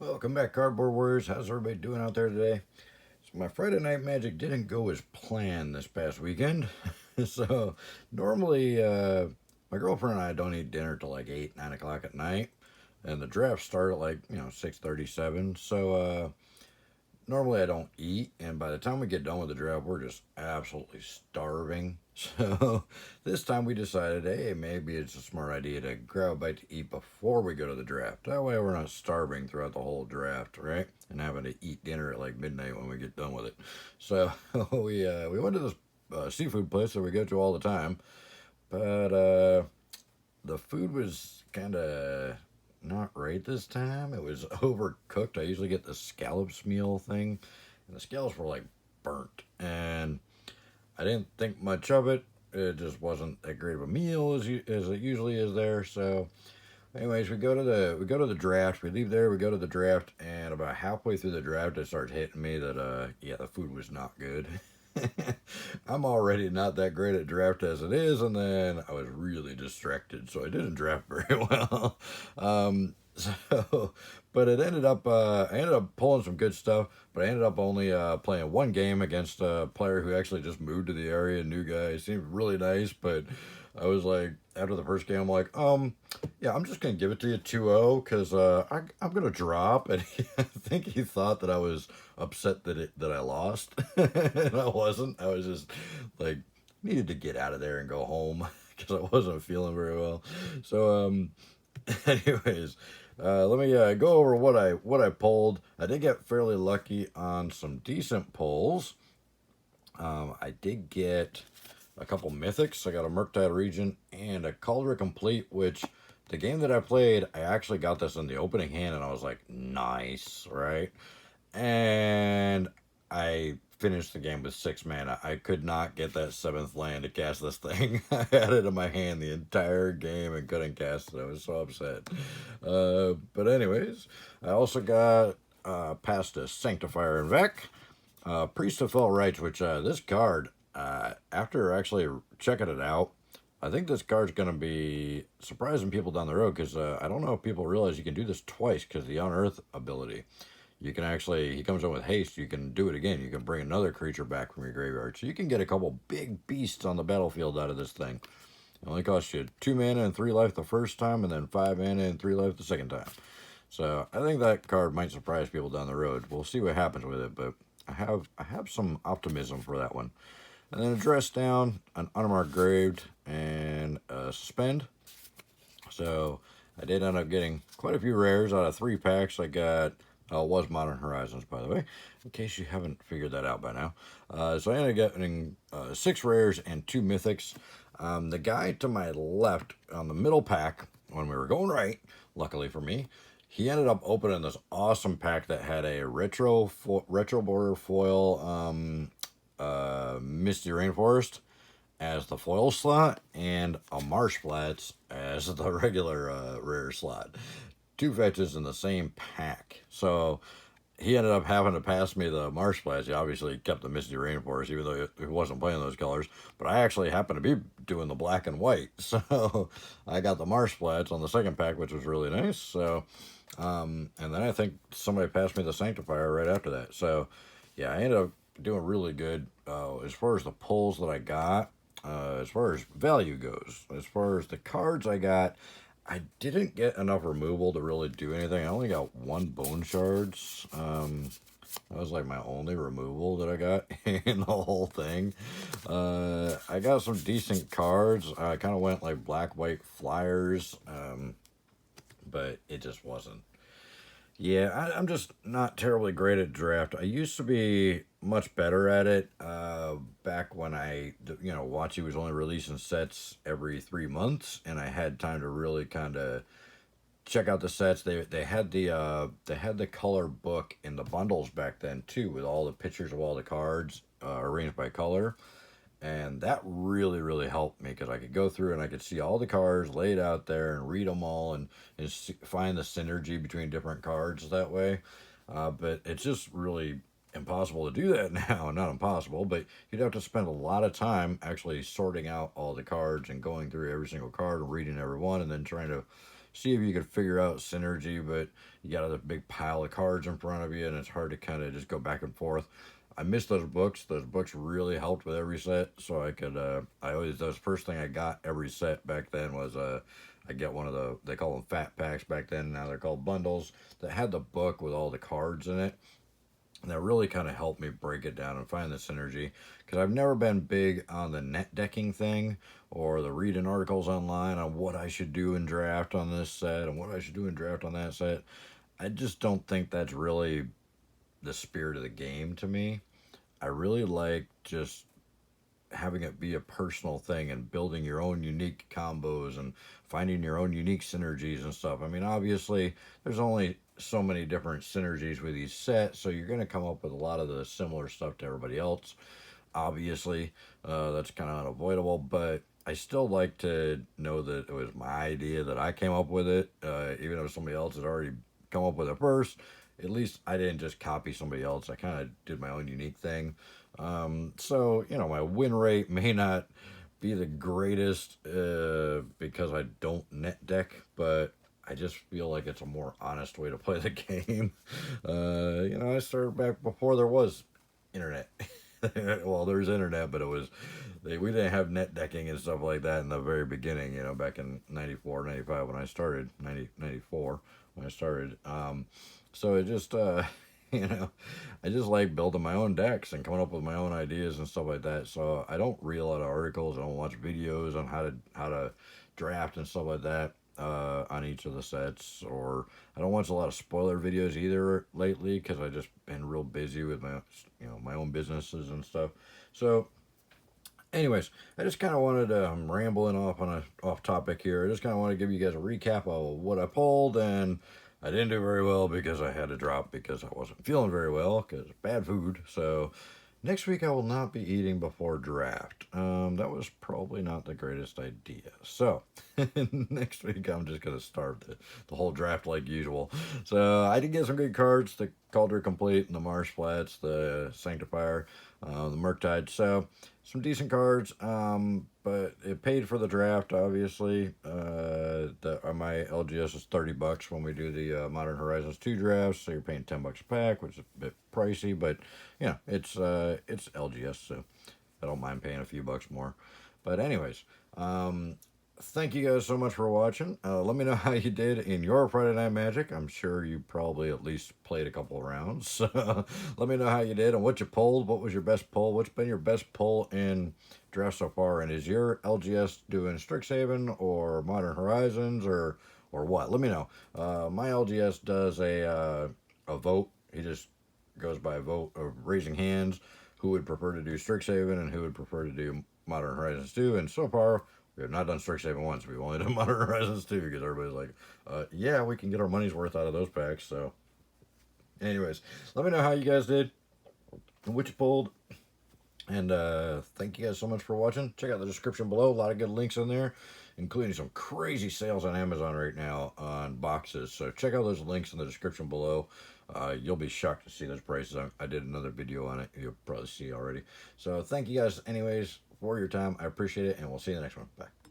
Welcome back, Cardboard Warriors. How's everybody doing out there today? So my Friday night magic didn't go as planned this past weekend. So normally, my girlfriend and I don't eat dinner till like 8, 9 o'clock at night, and the draft start at like 6:37. So normally I don't eat, and by the time we get done with the draft, we're just absolutely starving. So this time we decided, hey, maybe it's a smart idea to grab a bite to eat before we go to the draft. That way we're not starving throughout the whole draft, right? And having to eat dinner at like midnight when we get done with it. So we went to this seafood place that we go to all the time, but the food was kind of not right this time. It was overcooked. I usually get the scallops meal thing, and the scallops were like burnt, and I didn't think much of it. It just wasn't that great of a meal as it usually is there. So, anyways, we go to the draft. We leave there. We go to the draft, and about halfway through the draft, it starts hitting me that the food was not good. I'm already not that great at draft as it is, and then I was really distracted, so I didn't draft very well. So, but it ended up I ended up pulling some good stuff, but I ended up only playing one game against a player who actually just moved to the area, a new guy. He seemed really nice, but I was like, after the first game, I'm like, yeah, I'm just gonna give it to you 2-0 because I'm gonna drop, and I think he thought that I was upset that I lost, and I wasn't. I was just like needed to get out of there and go home because I wasn't feeling very well. So anyways, let me go over what I pulled. I did get fairly lucky on some decent pulls. I did get a couple mythics. I got a Murktide Regent and a Cauldron Complete, which the game that I played, I actually got this in the opening hand, and I was like, nice, right? And I finished the game with 6 mana. I could not get that seventh land to cast this thing. I had it in my hand the entire game and couldn't cast it. I was so upset. But anyways, I also got past a Sanctifier and Vec. Priest of Fell Rights, which this card, after actually checking it out, I think this card's going to be surprising people down the road because I don't know if people realize you can do this twice because the Unearth ability. You can actually, he comes in with haste, you can do it again. You can bring another creature back from your graveyard. So you can get a couple big beasts on the battlefield out of this thing. It only costs you 2 mana and 3 life the first time, and then 5 mana and 3 life the second time. So I think that card might surprise people down the road. We'll see what happens with it, but I have some optimism for that one. And then a Dress Down, an Unmarked Graved, and a Suspend. So I did end up getting quite a few rares out of 3 packs. I got, it was Modern Horizons, by the way, in case you haven't figured that out by now. So I ended up getting 6 rares and 2 mythics. The guy to my left on the middle pack, when we were going right, luckily for me, he ended up opening this awesome pack that had a retro border foil Misty Rainforest as the foil slot and a Marsh Flats as the regular rare slot. 2 fetches in the same pack. So he ended up having to pass me the Marsh Flats. He obviously kept the Misty Rainforest, even though he wasn't playing those colors. But I actually happened to be doing the black and white. So I got the Marsh Flats on the second pack, which was really nice. So, and then I think somebody passed me the Sanctifier right after that. So, yeah, I ended up doing really good as far as the pulls that I got. As far as value goes, as far as the cards I got, I didn't get enough removal to really do anything. I only got 1 Bone Shards. That was like my only removal that I got in the whole thing. I got some decent cards. I kind of went like black, white flyers, but it just wasn't. Yeah, I'm just not terribly great at draft. I used to be much better at it back when Wachi was only releasing sets every 3 months, and I had time to really kind of check out the sets. They had the color book in the bundles back then too, with all the pictures of all the cards arranged by color. And that really helped me because I could go through and I could see all the cards laid out there and read them all and find the synergy between different cards that way. But it's just really impossible to do that now. Not impossible, but you'd have to spend a lot of time actually sorting out all the cards and going through every single card and reading every one and then trying to see if you could figure out synergy, but you got a big pile of cards in front of you, and it's hard to kind of just go back and forth. I miss those books. Those books really helped with every set, so I could. I always that was the first thing I got every set back then was I get one of the, they call them fat packs back then. Now they're called bundles that had the book with all the cards in it. And that really kind of helped me break it down and find the synergy, because I've never been big on the net decking thing or the reading articles online on what I should do in draft on this set and what I should do in draft on that set. I just don't think that's really the spirit of the game to me. I really like just having it be a personal thing and building your own unique combos and finding your own unique synergies and stuff. I mean, obviously, there's only so many different synergies with each set, so you're going to come up with a lot of the similar stuff to everybody else. Obviously, that's kind of unavoidable, but I still like to know that it was my idea, that I came up with it, even if somebody else had already come up with it first. At least I didn't just copy somebody else. I kind of did my own unique thing. So, you know, my win rate may not be the greatest because I don't net deck, but I just feel like it's a more honest way to play the game. You know, I started back before there was internet. Well, there's internet, but we didn't have net decking and stuff like that in the very beginning, you know, back in 94, 95 when I started, 94 when I started. So it just, you know, I just like building my own decks and coming up with my own ideas and stuff like that. So I don't read a lot of articles. I don't watch videos on how to draft and stuff like that on each of the sets. Or I don't watch a lot of spoiler videos either lately because I just been real busy with my, you know, my own businesses and stuff. So anyways, I just kind of wanted to, I'm rambling off on a off topic here. I just kind of want to give you guys a recap of what I pulled, and I didn't do very well because I had to drop because I wasn't feeling very well because bad food. So next week I will not be eating before draft. That was probably not the greatest idea. So next week I'm just gonna start the whole draft like usual. So I did get some good cards: the Calder Complete and the Marsh Flats, the Sanctifier, the Murktide. So some decent cards, but it paid for the draft, obviously. My LGS is $30 when we do the Modern Horizons 2 drafts, so you're paying $10 a pack, which is a bit pricey, but you know, it's LGS, so I don't mind paying a few bucks more. But anyways, thank you guys so much for watching. Let me know how you did in your Friday Night Magic. I'm sure you probably at least played a couple of rounds. So let me know how you did and what you pulled. What was your best pull? What's been your best pull in draft so far? And is your LGS doing Strixhaven or Modern Horizons or what? Let me know. My LGS does a vote. He just goes by a vote of raising hands, who would prefer to do Strixhaven and who would prefer to do Modern Horizons 2. And so far, we have not done Strixhaven once. We've only done Modern Horizons 2 because everybody's like, yeah, we can get our money's worth out of those packs. So, anyways, let me know how you guys did, what you pulled, and thank you guys so much for watching. Check out the description below. A lot of good links in there, including some crazy sales on Amazon right now on boxes. So check out those links in the description below. You'll be shocked to see those prices. I did another video on it. You'll probably see already. So thank you guys anyways for your time. I appreciate it, and we'll see you in the next one. Bye.